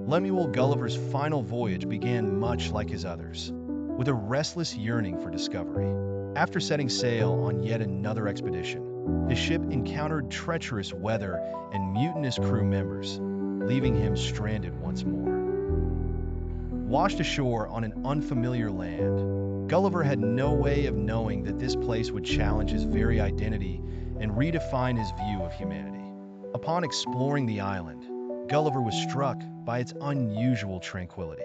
Lemuel Gulliver's final voyage began much like his others, with a restless yearning for discovery. After setting sail on yet another expedition, his ship encountered treacherous weather and mutinous crew members, leaving him stranded once more. Washed ashore on an unfamiliar land, Gulliver had no way of knowing that this place would challenge his very identity and redefine his view of humanity. Upon exploring the island, Gulliver was struck by its unusual tranquility.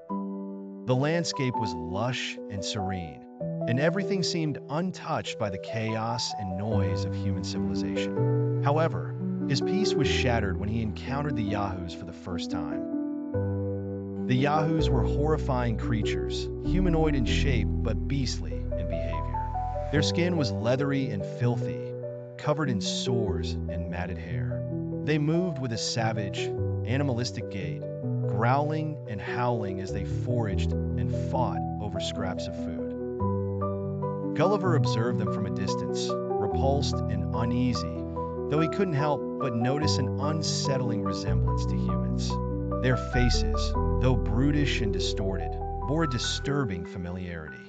The landscape was lush and serene, and everything seemed untouched by the chaos and noise of human civilization. However, his peace was shattered when he encountered the Yahoos for the first time. The Yahoos were horrifying creatures, humanoid in shape but beastly in behavior. Their skin was leathery and filthy, covered in sores and matted hair. They moved with a savage, animalistic gait, growling and howling as they foraged and fought over scraps of food. Gulliver observed them from a distance, repulsed and uneasy, though he couldn't help but notice an unsettling resemblance to humans. Their faces, though brutish and distorted, bore a disturbing familiarity.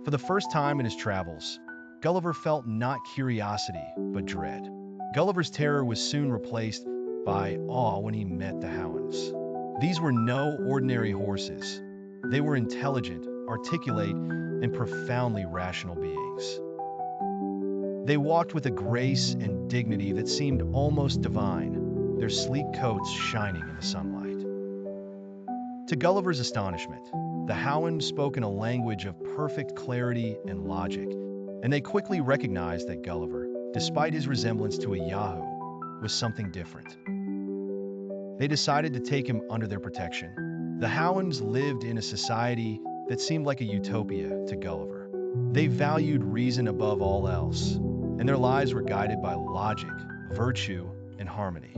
For the first time in his travels, Gulliver felt not curiosity, but dread. Gulliver's terror was soon replaced by awe when he met the Houyhnhnms. These were no ordinary horses. They were intelligent, articulate, and profoundly rational beings. They walked with a grace and dignity that seemed almost divine, their sleek coats shining in the sunlight. To Gulliver's astonishment, the Houyhnhnms spoke in a language of perfect clarity and logic, and they quickly recognized that Gulliver, despite his resemblance to a Yahoo, was something different. They decided to take him under their protection. The Houyhnhnms lived in a society that seemed like a utopia to Gulliver. They valued reason above all else, and their lives were guided by logic, virtue, and harmony.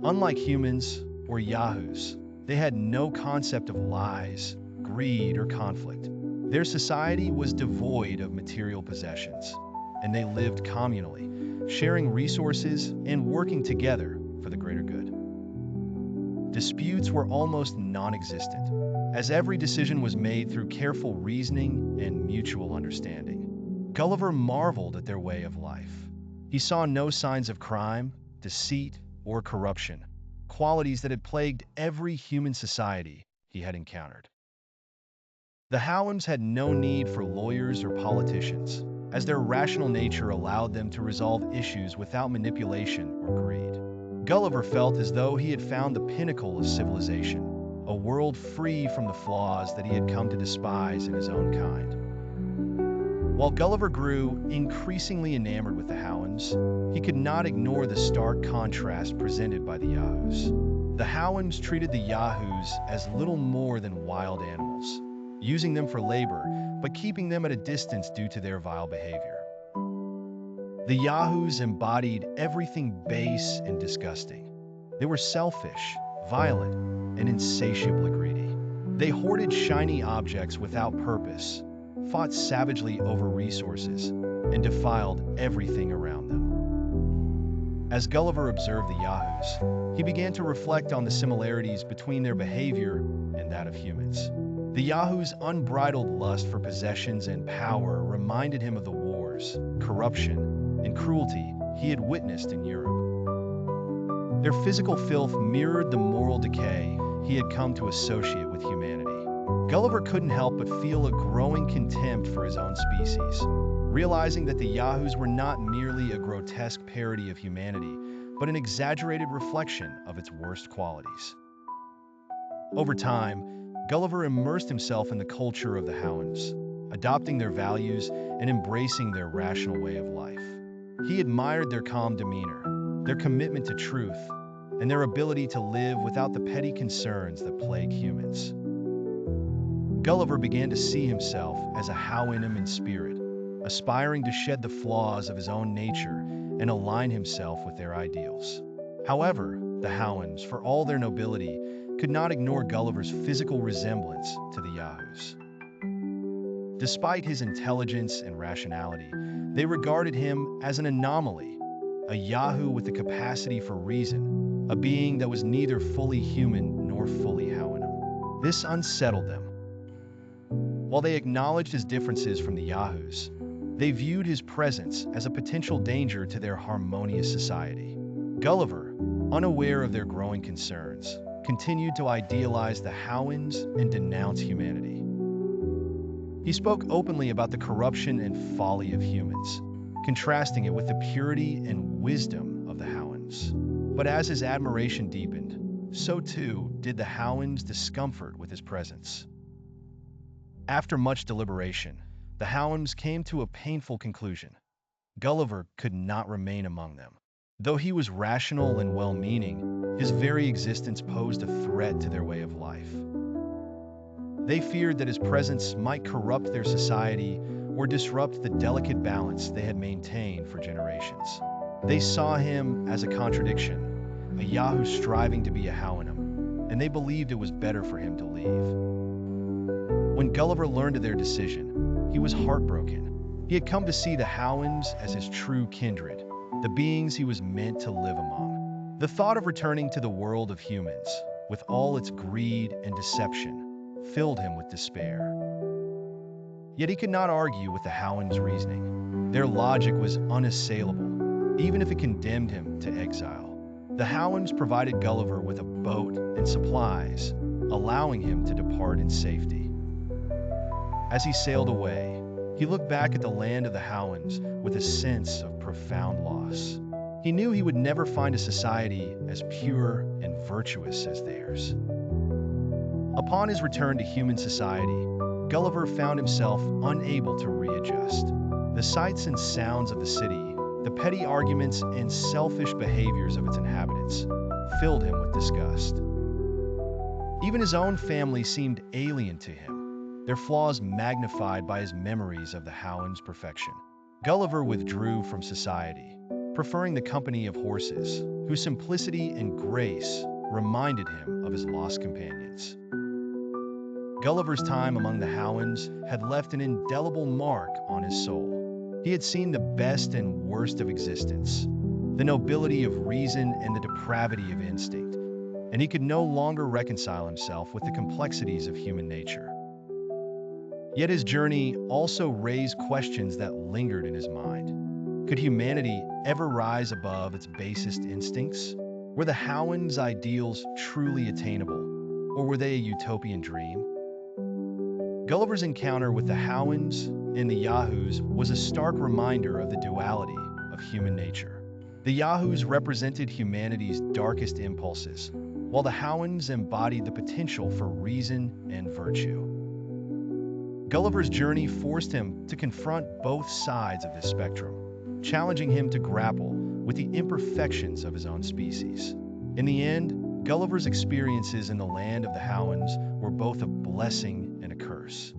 Unlike humans or Yahoos, they had no concept of lies, greed, or conflict. Their society was devoid of material possessions, and they lived communally, sharing resources and working together for the greater good. Disputes were almost non-existent, as every decision was made through careful reasoning and mutual understanding. Gulliver marveled at their way of life. He saw no signs of crime, deceit, or corruption, qualities that had plagued every human society he had encountered. The Houyhnhnms had no need for lawyers or politicians, as their rational nature allowed them to resolve issues without manipulation or greed. Gulliver felt as though he had found the pinnacle of civilization, a world free from the flaws that he had come to despise in his own kind. While Gulliver grew increasingly enamored with the Houyhnhnms, he could not ignore the stark contrast presented by the Yahoos. The Houyhnhnms treated the Yahoos as little more than wild animals, using them for labor, but keeping them at a distance due to their vile behavior. The Yahoos embodied everything base and disgusting. They were selfish, violent, and insatiably greedy. They hoarded shiny objects without purpose, fought savagely over resources, and defiled everything around them. As Gulliver observed the Yahoos, he began to reflect on the similarities between their behavior and that of humans. The Yahoos' unbridled lust for possessions and power reminded him of the wars, corruption, and cruelty he had witnessed in Europe. Their physical filth mirrored the moral decay he had come to associate with humanity. Gulliver couldn't help but feel a growing contempt for his own species, realizing that the Yahoos were not merely a grotesque parody of humanity, but an exaggerated reflection of its worst qualities. Over time, Gulliver immersed himself in the culture of the Houyhnhnms, adopting their values and embracing their rational way of life. He admired their calm demeanor, their commitment to truth, and their ability to live without the petty concerns that plague humans. Gulliver began to see himself as a Houyhnhnm in spirit, aspiring to shed the flaws of his own nature and align himself with their ideals. However, the Houyhnhnms, for all their nobility, could not ignore Gulliver's physical resemblance to the Yahoos. Despite his intelligence and rationality, they regarded him as an anomaly, a Yahoo with the capacity for reason, a being that was neither fully human nor fully Houyhnhnm. This unsettled them. While they acknowledged his differences from the Yahoos, they viewed his presence as a potential danger to their harmonious society. Gulliver, unaware of their growing concerns, continued to idealize the Houyhnhnms and denounce humanity. He spoke openly about the corruption and folly of humans, contrasting it with the purity and wisdom of the Houyhnhnms. But as his admiration deepened, so too did the Houyhnhnms' discomfort with his presence. After much deliberation, the Houyhnhnms came to a painful conclusion. Gulliver could not remain among them. Though he was rational and well-meaning, his very existence posed a threat to their way of life. They feared that his presence might corrupt their society or disrupt the delicate balance they had maintained for generations. They saw him as a contradiction, a Yahoo striving to be a Houyhnhnm, and they believed it was better for him to leave. When Gulliver learned of their decision, he was heartbroken. He had come to see the Houyhnhnms as his true kindred, the beings he was meant to live among. The thought of returning to the world of humans, with all its greed and deception, filled him with despair. Yet he could not argue with the Houyhnhnms' reasoning. Their logic was unassailable, even if it condemned him to exile. The Houyhnhnms provided Gulliver with a boat and supplies, allowing him to depart in safety. As he sailed away, he looked back at the land of the Houyhnhnms with a sense of profound loss. He knew he would never find a society as pure and virtuous as theirs. Upon his return to human society, Gulliver found himself unable to readjust. The sights and sounds of the city, the petty arguments and selfish behaviors of its inhabitants, filled him with disgust. Even his own family seemed alien to him, their flaws magnified by his memories of the Houyhnhnms' perfection. Gulliver withdrew from society, preferring the company of horses, whose simplicity and grace reminded him of his lost companions. Gulliver's time among the Houyhnhnms had left an indelible mark on his soul. He had seen the best and worst of existence, the nobility of reason and the depravity of instinct, and he could no longer reconcile himself with the complexities of human nature. Yet his journey also raised questions that lingered in his mind. Could humanity ever rise above its basest instincts? Were the Houyhnhnms' ideals truly attainable, or were they a utopian dream? Gulliver's encounter with the Houyhnhnms and the Yahoos was a stark reminder of the duality of human nature. The Yahoos represented humanity's darkest impulses, while the Houyhnhnms embodied the potential for reason and virtue. Gulliver's journey forced him to confront both sides of this spectrum, challenging him to grapple with the imperfections of his own species. In the end, Gulliver's experiences in the land of the Houyhnhnms were both a blessing and a curse.